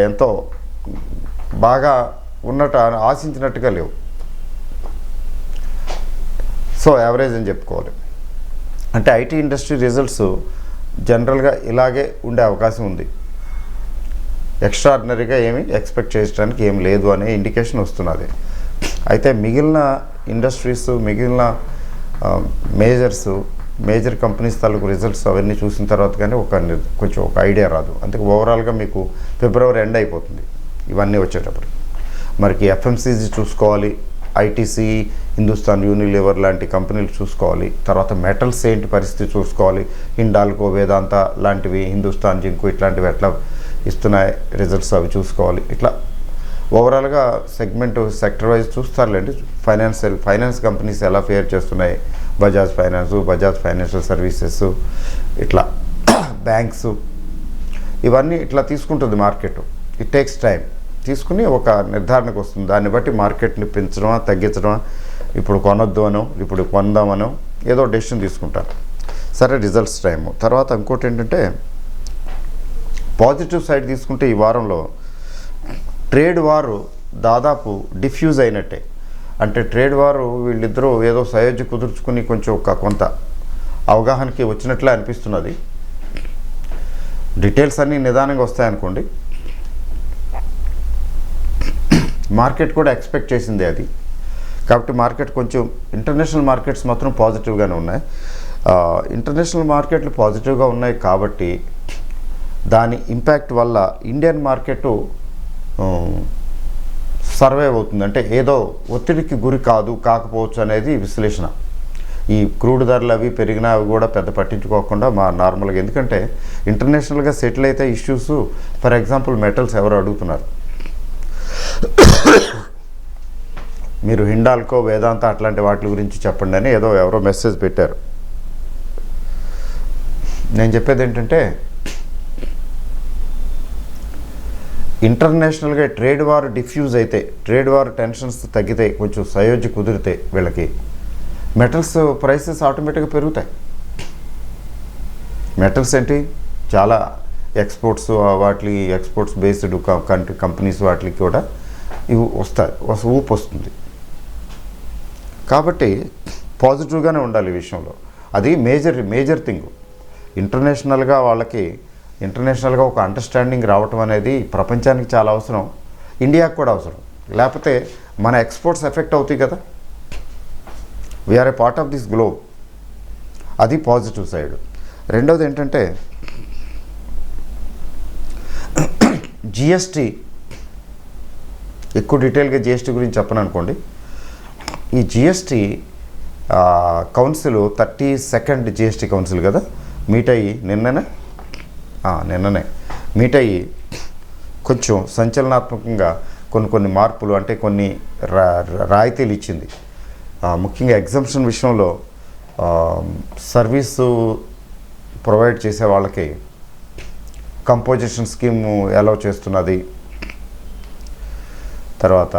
ఎంతో బాగా ఉన్నట్టు ఆశించినట్టుగా లేవు. సో యావరేజ్ అని చెప్పుకోవాలి. అంటే ఐటీ ఇండస్ట్రీ రిజల్ట్స్ జనరల్గా ఇలాగే ఉండే అవకాశం ఉంది. ఎక్స్ట్రాడినరీగా ఏమి ఎక్స్పెక్ట్ చేయడానికి ఏం లేదు అనే ఇండికేషన్ వస్తున్నది. అయితే మిగిలిన ఇండస్ట్రీస్, మిగిలిన మేజర్ కంపెనీస్ తాలూకు రిజల్ట్స్ అవన్నీ చూసిన తర్వాత కానీ కొంచెం ఒక ఐడియా రాదు. అందుకే ఓవరాల్గా మీకు ఫిబ్రవరి ఎండ్ అయిపోతుంది ఇవన్నీ వచ్చేటప్పుడు. మనకి ఎఫ్ఎంసీజీ చూసుకోవాలి, ఐటీసీ, హిందుస్థాన్ యూనిలివర్ లాంటి కంపెనీలు చూసుకోవాలి. తర్వాత మెటల్స్ ఏంటి పరిస్థితి చూసుకోవాలి, హిండాల్కో, వేదాంత లాంటివి, హిందుస్థాన్ జింకు ఇట్లాంటివి ఎట్లా ఇస్తున్నాయి రిజల్ట్స్ అవి చూసుకోవాలి. ఇట్లా ఓవరాల్గా సెక్టర్ వైజ్ చూస్తారులేండి. ఫైనాన్స్ కంపెనీస్ ఎలా ఫేర్ చేస్తున్నాయి, బజాజ్ ఫైనాన్షియల్ సర్వీసెస్, ఇట్లా బ్యాంక్స్, ఇవన్నీ ఇట్లా తీసుకుంటుంది మార్కెట్. It takes time. తీసుకుని ఒక నిర్ధారణకు వస్తుంది. దాన్ని బట్టి మార్కెట్ని పెంచడమా తగ్గించడమా, ఇప్పుడు కొనొద్దు అనో ఇప్పుడు కొందామనో ఏదో డెసిషన్ తీసుకుంటారు. సరే, రిజల్ట్స్ టైము. తర్వాత ఇంకోటి ఏంటంటే పాజిటివ్ సైడ్ తీసుకుంటే ఈ వారంలో ట్రేడ్ వారు దాదాపు డిఫ్యూజ్ అయినట్టే. అంటే ట్రేడ్ వారు వీళ్ళిద్దరూ ఏదో సయోధ్య కుదుర్చుకుని కొంచెం కొంత అవగాహనకి వచ్చినట్లే అనిపిస్తున్నది. డీటెయిల్స్ అన్నీ నిదానంగా వస్తాయనుకోండి. మార్కెట్ కూడా ఎక్స్పెక్ట్ చేసింది అది. కాబట్టి మార్కెట్ కొంచెం, ఇంటర్నేషనల్ మార్కెట్స్ మాత్రం పాజిటివ్గానే ఉన్నాయి. ఇంటర్నేషనల్ మార్కెట్లు పాజిటివ్గా ఉన్నాయి కాబట్టి దాని ఇంపాక్ట్ వల్ల ఇండియన్ మార్కెట్ సర్వైవ్ అవుతుంది. అంటే ఏదో ఒత్తిడికి గురి కాకపోవచ్చు అనేది విశ్లేషణ. ఈ క్రూడ్ ధరలు అవి పెరిగినా అవి కూడా పెద్ద పట్టించుకోకుండా నార్మల్గా, ఎందుకంటే ఇంటర్నేషనల్గా సెటిల్ అయితే ఇష్యూస్, ఫర్ ఎగ్జాంపుల్ మెటల్స్ ఎవరు అడుగుతున్నారు, మీరు హిండాల్కో, వేదాంత అట్లాంటి వాటి గురించి చెప్పండి అని ఎవరో మెసేజ్ పెట్టారు. నేను చెప్పేది ఏంటంటే ఇంటర్నేషనల్గా ట్రేడ్ వార్ డిఫ్యూజ్ అయితే, ట్రేడ్ వార్ టెన్షన్స్ తగ్గితే, కొంచెం సయోధ్య కుదిరితే వీళ్ళకి మెటల్స్ ప్రైసెస్ ఆటోమేటిక్గా పెరుగుతాయి. మెటల్స్ ఏంటి, చాలా ఎక్స్పోర్ట్స్, ఎక్స్పోర్ట్స్ బేస్డ్ కంపెనీస్ వాటికి కూడా ఇవి ఊపు వస్తుంది. కాబట్టి పాజిటివ్గానే ఉండాలి ఈ విషయంలో. అది మేజర్ థింగ్. ఇంటర్నేషనల్గా ఒక అండర్స్టాండింగ్ రావటం అనేది ప్రపంచానికి చాలా అవసరం, ఇండియాకి కూడా అవసరం. లేకపోతే మన ఎక్స్పోర్ట్స్ ఎఫెక్ట్ అవుతాయి కదా. We are a part of this globe. అది పాజిటివ్ సైడ్. రెండవది ఏంటంటే జిఎస్టీ, ఎక్కువ డీటెయిల్గా జిఎస్టీ గురించి చెప్పను అనుకోండి. ఈ GST council 32nd GST council కదా మీట్ అయ్యి నిన్ననే మీట్ అయ్యి కొంచెం సంచలనాత్మకంగా కొన్ని మార్పులు, అంటే కొన్ని రాయితీలు ఇచ్చింది. ముఖ్యంగా ఎగ్జంప్షన్ విషయంలో సర్వీసు ప్రొవైడ్ చేసే వాళ్ళకి కంపోజిషన్ స్కీము అలౌ చేస్తున్నది. తర్వాత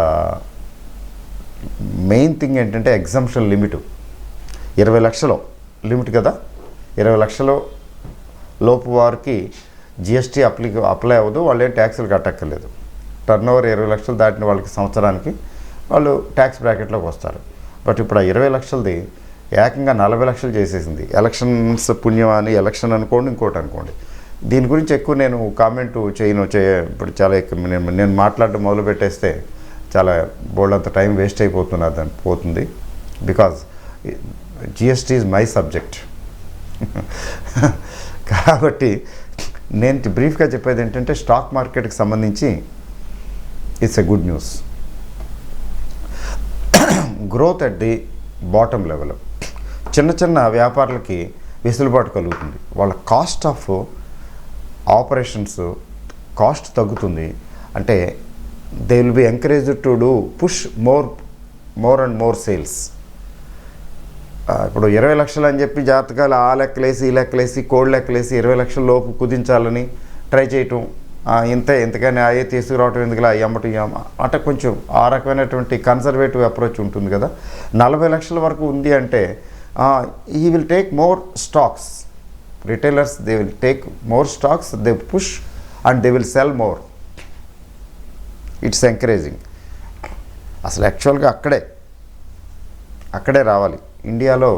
మెయిన్ థింగ్ ఏంటంటే ఎగ్జంప్షన్ లిమిట్ 20 లక్షలు లిమిట్ కదా. 20 లక్షల లోపు వారికి జిఎస్టీ అప్లై అవ్వదు, వాళ్ళు ఏం ట్యాక్సులు కట్టక్కర్లేదు. టర్న్ ఓవర్ 20 లక్షలు దాటిన వాళ్ళకి సంవత్సరానికి వాళ్ళు ట్యాక్స్ బ్రాకెట్లోకి వస్తారు. బట్ ఇప్పుడు ఆ 20 లక్షలది ఏకంగా 40 లక్షలు చేసేసింది. ఎలక్షన్స్ పుణ్యం అని, ఎలక్షన్ అనుకోండి, ఇంకోటి అనుకోండి. దీని గురించి ఎక్కువ నేను కామెంట్ ఇప్పుడు చాలా ఎక్కువ నేను మాట్లాడడం మొదలు పెట్టేస్తే చాలా బోల్డంత టైం వేస్ట్ పోతుంది. Because GST is my subject. కాబట్టి నేను బ్రీఫ్గా చెప్పేది ఏంటంటే స్టాక్ మార్కెట్కి సంబంధించి it's a good news. Growth at the bottom level, చిన్న వ్యాపారులకి వెసులుబాటు కలుగుతుంది. వాళ్ళ కాస్ట్ ఆఫ్ ఆపరేషన్స్ కాస్ట్ తగ్గుతుంది. అంటే they will be encouraged to do push more and more sales. ఇప్పుడు 20 లక్షలు అని చెప్పి జాతకాలు ఆ లెక్కలేసి ఈ లెక్కలేసి కోడ్ లెక్కలేసి 20 లక్షల లోపు కుదించాలని ట్రై చేయటం, ఇంతకని అయ్యే తీసుకురావటం ఎందుకులా అమ్మటం అంటే కొంచెం ఆ రకమైనటువంటి కన్సర్వేటివ్ అప్రోచ్ ఉంటుంది కదా. 40 లక్షల వరకు ఉంది అంటే he will take more stocks. Retailers, they will take more stocks, they push and they will sell more. It's encouraging. అసలు యాక్చువల్గా అక్కడే రావాలి. ఇండియాలో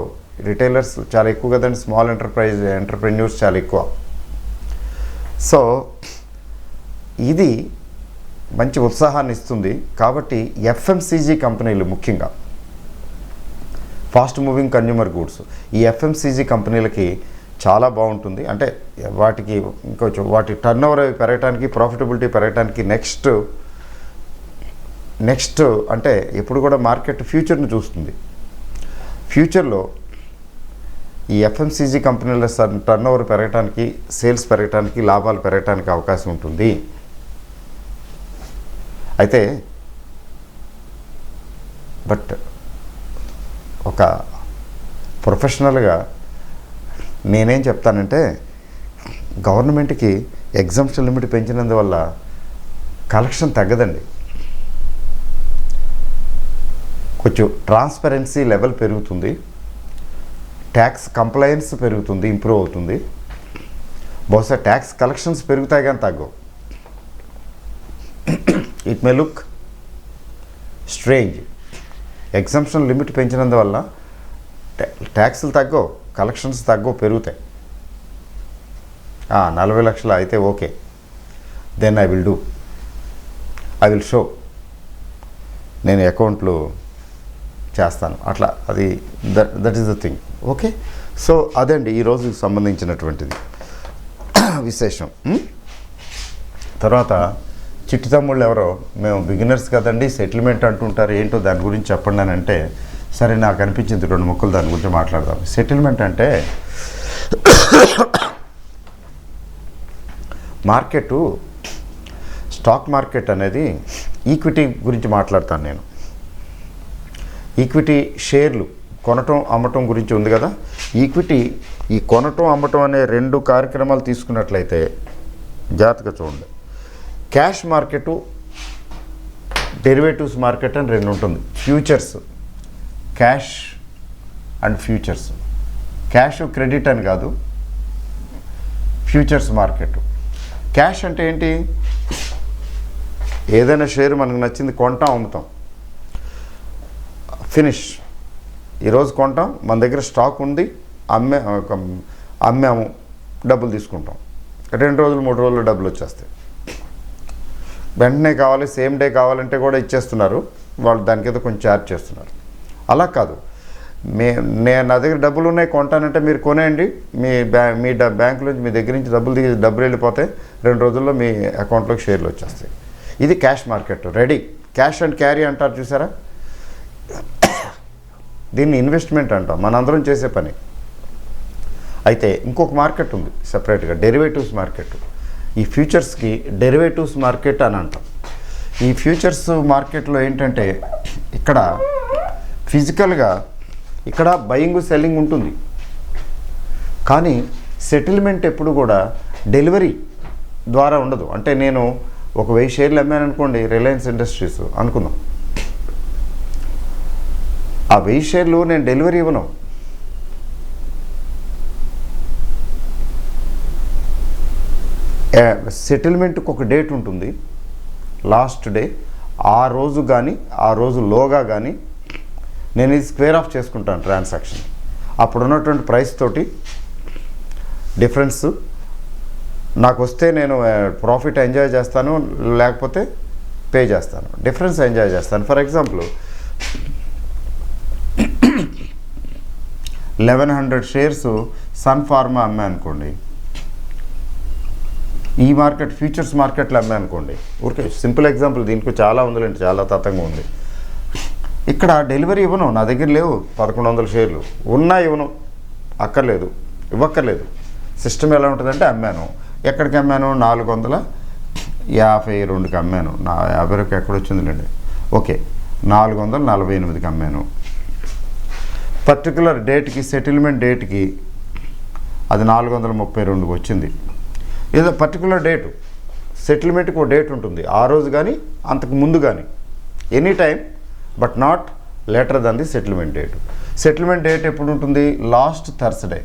రిటైలర్స్ చాలా ఎక్కువ కదండి, స్మాల్ ఎంటర్ప్రెన్యూర్స్ చాలా ఎక్కువ. సో ఇది మంచి ఉత్సాహాన్ని ఇస్తుంది. కాబట్టి ఎఫ్ఎంసీజీ కంపెనీలు ముఖ్యంగా ఫాస్ట్ మూవింగ్ కన్జ్యూమర్ గూడ్స్, ఈ ఎఫ్ఎంసీజీ కంపెనీలకి చాలా బాగుంటుంది. అంటే వాటికి ఇంకొంచెం వాటి టర్న్ ఓవర్ పెరగటానికి, ప్రాఫిటబిలిటీ పెరగటానికి నెక్స్ట్ అంటే ఎప్పుడు కూడా మార్కెట్ ఫ్యూచర్ని చూస్తుంది. ఫ్యూచర్లో ఈ ఎఫ్ఎంసీజీ కంపెనీల టర్న్ ఓవర్ పెరగటానికి, సేల్స్ పెరగటానికి, లాభాలు పెరగటానికి అవకాశం ఉంటుంది. అయితే బట్ ఒక ప్రొఫెషనల్గా నేనేం చెప్తానంటే, గవర్నమెంట్కి ఎగ్జామ్షన్ లిమిట్ పెంచినందువల్ల కలెక్షన్ తగ్గదండి. కొంచెం ట్రాన్స్పరెన్సీ లెవెల్ పెరుగుతుంది, ట్యాక్స్ కంప్లయన్స్ పెరుగుతుంది, ఇంప్రూవ్ అవుతుంది. బహుశా ట్యాక్స్ కలెక్షన్స్ పెరుగుతాయి కానీ తగ్గవు. It may look strange. Exemption limit పెంచినందువల్ల ట్యాక్స్లు తగ్గవు, కలెక్షన్స్ తగ్గవు, పెరుగుతాయి. 40 లక్షలు అయితే okay, then I will show, నేను అకౌంట్లు చేస్తాను అట్లా. అది that is the thing. Okay, so అదండి ఈరోజుకి సంబంధించినటువంటిది విశేషం. తర్వాత చిట్టి తమ్ముళ్ళు ఎవరో, మేము బిగినర్స్ కదండి, సెటిల్మెంట్ అంటుంటారు, ఏంటో దాని గురించి చెప్పండి అని అంటే, సరే నాకు అనిపించింది 2 ముక్కలు దాని గురించి మాట్లాడదాం. సెటిల్మెంట్ అంటే స్టాక్ మార్కెట్ అనేది ఈక్విటీ గురించి మాట్లాడతాను నేను. ఈక్విటీ షేర్లు కొనటం అమ్మటం గురించి ఉంది కదా. ఈక్విటీ, ఈ కొనటం అమ్మటం అనే 2 కార్యక్రమాలు తీసుకున్నట్లయితే జాగ్రత్తగా చూడండి. క్యాష్ మార్కెటు, డెరివేటివ్స్ మార్కెట్ అని 2 ఉంటుంది. Futures, cash and futures. Cash credit అని కాదు, ఫ్యూచర్స్ మార్కెట్. క్యాష్ అంటే ఏంటి? ఏదైనా షేర్ మనకు నచ్చింది కొంటాం, అమ్ముతాం, ఫినిష్. ఈరోజు కొంటాం, మన దగ్గర స్టాక్ ఉంది, అమ్మాము, డబ్బులు తీసుకుంటాం. 2 రోజులు 3 రోజులు డబ్బులు వచ్చేస్తాయి. వెంటనే కావాలి, సేమ్ డే కావాలంటే కూడా ఇచ్చేస్తున్నారు వాళ్ళు, దానికి ఏదో కొంచెం ఛార్జ్ చేస్తున్నారు. అలా కాదు, నా దగ్గర డబ్బులు ఉన్నాయి కొంటానంటే మీరు కొనేయండి, మీ బ్యాంకులోంచి మీ దగ్గర నుంచి డబ్బులు వెళ్ళిపోతాయి, 2 రోజుల్లో మీ అకౌంట్లోకి షేర్లు వచ్చేస్తాయి. ఇది cash market. Ready, cash and carry అంటారు చూసారా, దీన్ని ఇన్వెస్ట్మెంట్ అంటాం, మనందరం చేసే పని. అయితే ఇంకొక మార్కెట్ ఉంది సపరేట్గా, డెరివేటివ్స్ మార్కెట్. ఈ ఫ్యూచర్స్కి డెరివేటివ్స్ మార్కెట్ అని అంటాం. ఈ ఫ్యూచర్స్ మార్కెట్లో ఏంటంటే, ఇక్కడ ఫిజికల్గా ఇక్కడ బయింగ్ సెల్లింగ్ ఉంటుంది, కానీ సెటిల్మెంట్ ఎప్పుడు కూడా డెలివరీ ద్వారా ఉండదు. అంటే నేను ఒక 1000 షేర్లు అమ్మాను అనుకోండి, రిలయన్స్ ఇండస్ట్రీస్ అనుకుందాం, ఆ 1000 షేర్లు నేను డెలివరీ ఇవ్వను. సెటిల్మెంట్కి ఒక డేట్ ఉంటుంది, లాస్ట్ డే. ఆ రోజు కానీ ఆ రోజు లోగా కానీ నేను ఇది స్క్వేర్ ఆఫ్ చేసుకుంటాను ట్రాన్సాక్షన్. అప్పుడు ఉన్నటువంటి ప్రైస్ తోటి డిఫరెన్స్ నాకు వస్తే నేను ప్రాఫిట్ ఎంజాయ్ చేస్తాను, లేకపోతే పే చేస్తాను, డిఫరెన్స్ ఎంజాయ్ చేస్తాను. For example 1100 shares Sun Pharma అమ్మాయి అనుకోండి, ఈ మార్కెట్ ఫ్యూచర్స్ మార్కెట్లో అమ్మాయి అనుకోండి, ఊరికే సింపుల్ ఎగ్జాంపుల్, దీనికి చాలా ఉందిలేండి, చాలా తతంగా ఉంది. ఇక్కడ డెలివరీ ఇవ్వను, నా దగ్గర లేవు 1100 షేర్లు ఉన్నా, ఇవ్వను, ఇవ్వక్కర్లేదు. సిస్టమ్ ఎలా ఉంటుందంటే, అమ్మాను, ఎక్కడికి అమ్మాను, 400 52కి అమ్మాను. 52కి ఎక్కడ వచ్చిందిలేండి. ఓకే, 448కి అమ్మాను. పర్టికులర్ డేట్కి, సెటిల్మెంట్ డేట్కి అది 432కి వచ్చింది. ఏదో పర్టికులర్ డేటు, సెటిల్మెంట్కి ఒక డేట్ ఉంటుంది, ఆ రోజు కానీ అంతకు ముందు కానీ, any time, but not later than the settlement date. Settlement date ఎప్పుడు ఉంటుంది? లాస్ట్ థర్స్డే,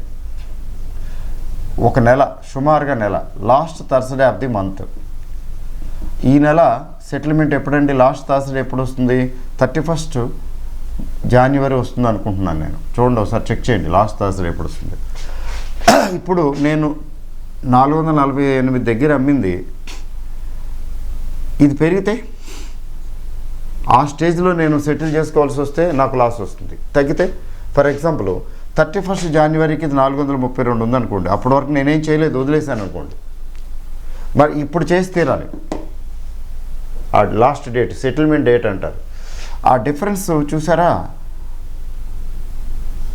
ఒక నెల, సుమారుగా నెల, last Thursday of the month. ఈ నెల సెటిల్మెంట్ ఎప్పుడండి? లాస్ట్ థర్స్డే ఎప్పుడు వస్తుంది? 31st జాన్యువరి వస్తుంది అనుకుంటున్నాను నేను. చూడండి ఒకసారి చెక్ చేయండి, లాస్ట్ థర్స్డే ఎప్పుడు వస్తుంది. ఇప్పుడు నేను 448 దగ్గర అమ్మింది, ఇది పెరిగితే ఆ స్టేజ్లో నేను సెటిల్ చేసుకోవాల్సి వస్తే నాకు లాస్ వస్తుంది. తగ్గితే, ఫర్ ఎగ్జాంపుల్ 31st జాన్యువరికి ఇది 432 ఉందనుకోండి, అప్పటి వరకు నేనేం చేయలేదు, వదిలేసాను అనుకోండి, మరి ఇప్పుడు చేసి తీరాలి. ఆ లాస్ట్ డేట్ సెటిల్మెంట్ డేట్ అంటారు. ఆ డిఫరెన్స్ చూసారా?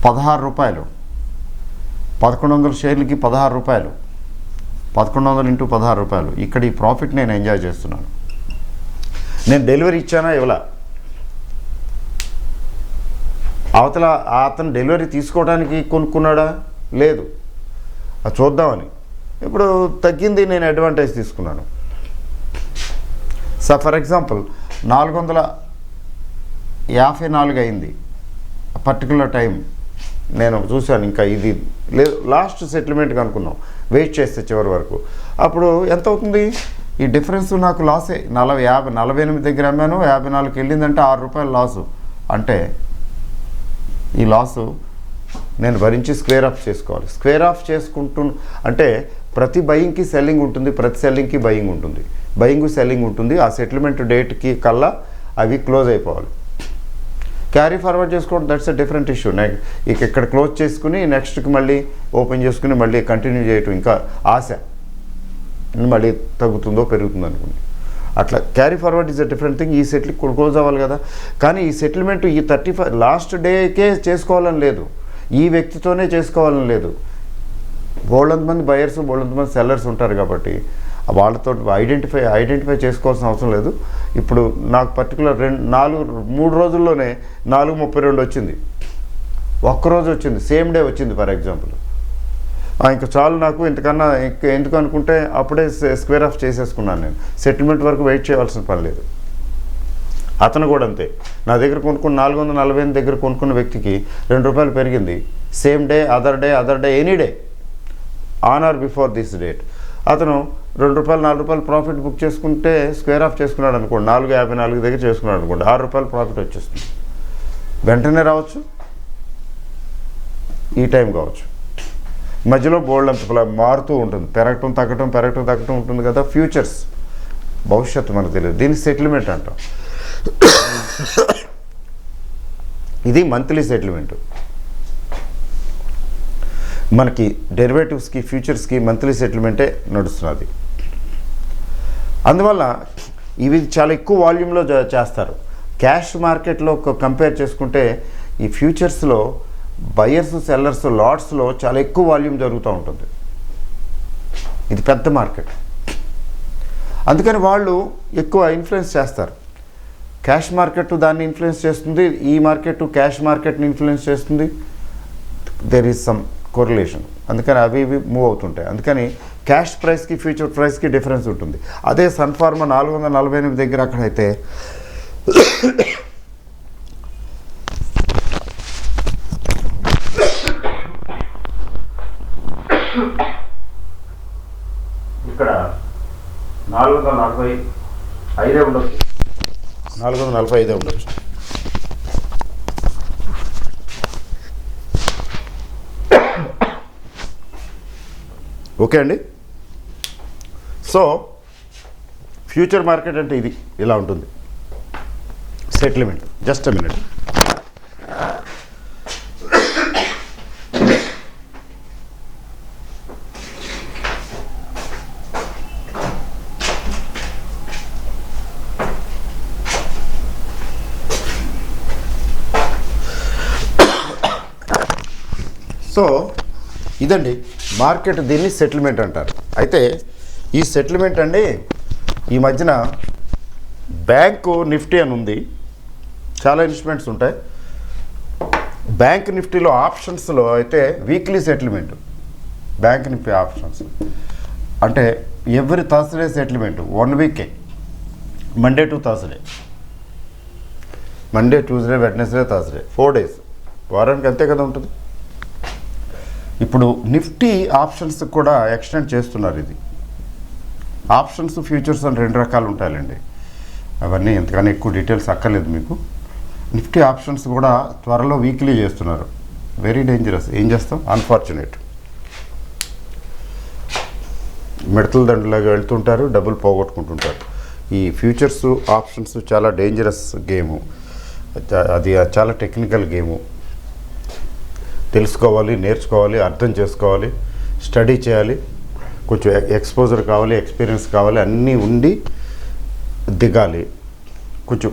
16 రూపాయలు. 1100 షేర్లకి 16 రూపాయలు, 1100 × 16 రూపాయలు. ఇక్కడ ఈ ప్రాఫిట్ నేను ఎంజాయ్ చేస్తున్నాను. నేను డెలివరీ ఇచ్చానా? ఇవ్వలా. అవతల అతను డెలివరీ తీసుకోవడానికి కొనుక్కున్నాడా? లేదు. అది చూద్దామని ఇప్పుడు తగ్గింది, నేను అడ్వాంటేజ్ తీసుకున్నాను. సో ఫర్ ఎగ్జాంపుల్ 454 అయింది, పర్టికులర్ టైం నేను చూశాను, ఇంకా ఇది లేదు, లాస్ట్ సెటిల్మెంట్కి అనుకున్నాం, వెయిట్ చేస్తే చివరి వరకు. అప్పుడు ఎంత అవుతుంది? ఈ డిఫరెన్స్ నాకు లాసే. 48 దగ్గర అమ్మాను, 54కి వెళ్ళిందంటే 6 రూపాయలు లాసు. అంటే ఈ లాసు నేను భరించి స్క్వేర్ ఆఫ్ చేసుకోవాలి. స్క్వేర్ ఆఫ్ అంటే ప్రతి బయింగ్కి సెల్లింగ్ ఉంటుంది, ప్రతి సెల్లింగ్కి బయింగ్ ఉంటుంది, బయింగ్ సెల్లింగ్ ఉంటుంది. ఆ సెటిల్మెంట్ డేట్కి కల్లా అవి క్లోజ్ అయిపోవాలి. క్యారీ ఫార్వర్డ్ చేసుకోవడం, దట్స్ ఎ డిఫరెంట్ ఇష్యూ. ఇక్కడ క్లోజ్ చేసుకుని నెక్స్ట్కి మళ్ళీ ఓపెన్ చేసుకుని మళ్ళీ కంటిన్యూ చేయటం, ఇంకా ఆశ మళ్ళీ తగ్గుతుందో పెరుగుతుందో అనుకోండి. అట్లా carry forward is a different thing. ఈ సెటిల్ క్లోజ్ అవ్వాలి కదా. కానీ ఈ సెటిల్మెంట్ ఈ 35 లాస్ట్ డేకే చేసుకోవాలని లేదు, ఈ వ్యక్తితోనే చేసుకోవాలని లేదు. బోళ్ళంతమంది బయర్స్, బోళ్ళంతమంది సెల్లర్స్ ఉంటారు కాబట్టి వాళ్ళతో ఐడెంటిఫై చేసుకోవాల్సిన అవసరం లేదు. ఇప్పుడు నాకు పర్టికులర్ 3 రోజుల్లోనే 432 వచ్చింది, ఒక్కరోజు వచ్చింది, సేమ్ డే వచ్చింది ఫర్ ఎగ్జాంపుల్. ఇంకా చాలు నాకు, ఇంతకన్నా ఎందుకు అనుకుంటే అప్పుడే స్క్వేర్ ఆఫ్ చేసేసుకున్నాను. నేను సెటిల్మెంట్ వరకు వెయిట్ చేయవలసిన పని లేదు. అతను కూడా అంతే, నా దగ్గర కొనుక్కున్న 448 దగ్గర కొనుక్కున్న వ్యక్తికి 2 రూపాయలు పెరిగింది, same day, other day, any day on are before this date. అతను 2 రూపాయలు 4 రూపాయలు ప్రాఫిట్ బుక్ చేసుకుంటే స్క్వేర్ ఆఫ్ చేసుకున్నాడు అనుకోండి, 454 దగ్గర చేసుకున్నాడు అనుకోండి, 6 రూపాయలు ప్రాఫిట్ వచ్చేస్తుంది. వెంటనే రావచ్చు, ఈ టైం కావచ్చు, మధ్యలో బోల్డ్ అంత మారుతూ ఉంటుంది, పెరగటం తగ్గటం ఉంటుంది కదా. ఫ్యూచర్స్, భవిష్యత్తు మనకు తెలియదు, దీన్ని సెటిల్మెంట్ అంటాం. ఇది మంత్లీ సెటిల్మెంట్. మనకి డెరివేటివ్స్కి, ఫ్యూచర్స్కి మంత్లీ సెటిల్మెంటే నడుస్తున్నది. అందువల్ల ఇవి చాలా ఎక్కువ వాల్యూమ్లో చేస్తారు. క్యాష్ మార్కెట్లో కంపేర్ చేసుకుంటే ఈ ఫ్యూచర్స్లో బయర్స్, సెల్లర్స్, లాట్స్లో చాలా ఎక్కువ వాల్యూమ్ జరుగుతూ ఉంటుంది. ఇది పెద్ద మార్కెట్, అందుకని వాళ్ళు ఎక్కువ ఇన్ఫ్లుయెన్స్ చేస్తారు. క్యాష్ మార్కెట్ దాన్ని ఇన్ఫ్లుయెన్స్ చేస్తుంది, ఈ మార్కెట్ క్యాష్ మార్కెట్ని ఇన్ఫ్లుయెన్స్ చేస్తుంది. There is some correlation. అందుకని అవి మూవ్ అవుతుంటాయి. అందుకని క్యాష్ ప్రైస్కి, ఫ్యూచర్ ప్రైస్కి డిఫరెన్స్ ఉంటుంది. అదే సన్ఫార్మా 448 దగ్గర అక్కడైతే ఇక్కడ 445 ఉండొచ్చు, 445 ఉండొచ్చు. ఓకే అండి. సో ఫ్యూచర్ మార్కెట్ అంటే ఇది ఇలా ఉంటుంది. Settlement, just a minute. So ఇదండి మార్కెట్, దీన్ని సెటిల్మెంట్ అంటారు. అయితే ఈ సెటిల్మెంట్ అండి ఈ మధ్యన బ్యాంకు నిఫ్టీ అని ఉంది, చాలా ఇన్స్ట్రుమెంట్స్ ఉంటాయి. బ్యాంక్ నిఫ్టీలో ఆప్షన్స్లో అయితే weekly settlement, bank Nifty options అంటే ఎవ్రీ థర్స్డే సెటిల్మెంట్, 1 వీకే, Monday to Thursday, Monday, Tuesday, Wednesday, Thursday, 4 days, వారానికి అంతే కదా ఉంటుంది. ఇప్పుడు నిఫ్టీ ఆప్షన్స్ కూడా ఎక్స్టెండ్ చేస్తున్నారు. ఇది ఆప్షన్స్, ఫ్యూచర్స్ అని 2 రకాలు ఉంటాయండి. అవన్నీ ఎంతకన్నా ఎక్కువ డీటెయిల్స్ అక్కర్లేదు మీకు. నిఫ్టీ ఆప్షన్స్ కూడా త్వరలో వీక్లీ చేస్తున్నారు. Very dangerous. ఏం చేస్తాం, అన్ఫార్చునేట్. మిడతల దండలాగా వెళ్తుంటారు, డబ్బులు పోగొట్టుకుంటుంటారు. ఈ ఫ్యూచర్స్, ఆప్షన్స్ చాలా డేంజరస్ గేము. అది చాలా టెక్నికల్ గేము. తెలుసుకోవాలి, నేర్చుకోవాలి, అర్థం చేసుకోవాలి, స్టడీ చేయాలి, కొంచెం ఎక్స్పోజర్ కావాలి, ఎక్స్పీరియన్స్ కావాలి, అన్నీ ఉండి దిగాలి. కొంచెం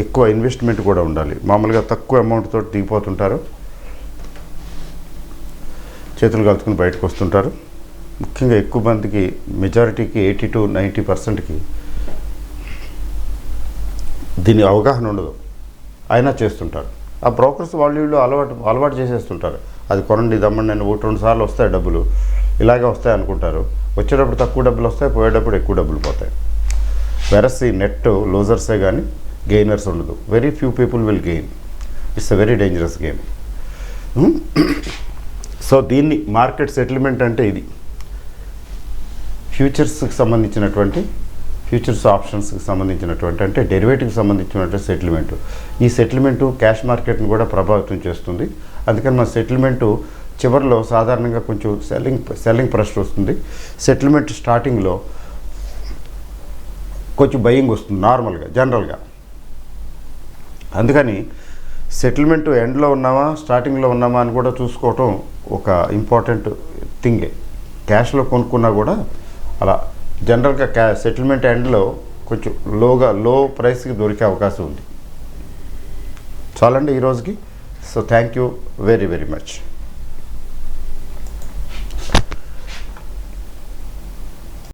ఎక్కువ ఇన్వెస్ట్మెంట్ కూడా ఉండాలి. మామూలుగా తక్కువ అమౌంట్ తోటి దిగిపోతుంటారు, చేతులు కలుపుకుని బయటకు వస్తుంటారు. ముఖ్యంగా ఎక్కువ మందికి, మెజారిటీకి 80 to 90%కి దీని అవగాహన ఉండదు, అయినా చేస్తుంటారు. ఆ బ్రోకర్స్ వీళ్ళు అలవాటు చేసేస్తుంటారు. అది కొనండి, దమ్మండి అని 1-2 సార్లు వస్తాయి డబ్బులు, ఇలాగే వస్తాయి అనుకుంటారు. వచ్చేటప్పుడు తక్కువ డబ్బులు వస్తాయి, పోయేటప్పుడు ఎక్కువ డబ్బులు పోతాయి. వెరస్ ఈ నెట్ లూజర్సే కానీ గెయినర్స్ ఉండదు. Very few people will gain. It's a very dangerous game. So దీన్ని మార్కెట్ సెటిల్మెంట్ అంటే ఇది. ఫ్యూచర్స్కి సంబంధించినటువంటి, ఫ్యూచర్స్ ఆప్షన్స్కి సంబంధించినటువంటి, అంటే డెరివేటివ్కి సంబంధించినటువంటి సెటిల్మెంటు. ఈ సెటిల్మెంటు క్యాష్ మార్కెట్ని కూడా ప్రభావితం చేస్తుంది. అందుకని మన సెటిల్మెంటు చివరిలో సాధారణంగా కొంచెం సెల్లింగ్ ప్రెషర్ వస్తుంది. సెటిల్మెంట్ స్టార్టింగ్లో కొంచెం బయింగ్ వస్తుంది నార్మల్గా, జనరల్గా. అందుకని సెటిల్మెంట్ ఎండ్లో ఉన్నామా, స్టార్టింగ్లో ఉన్నామా అని కూడా చూసుకోవటం ఒక ఇంపార్టెంట్ థింగే. క్యాష్లో కొనుక్కున్నా కూడా అలా జనరల్గా సెటిల్మెంట్ ఎండ్లో కొంచెం లో ప్రైస్కి దొరికే అవకాశం ఉంది. చాలండి ఈరోజుకి. So thank you very very much.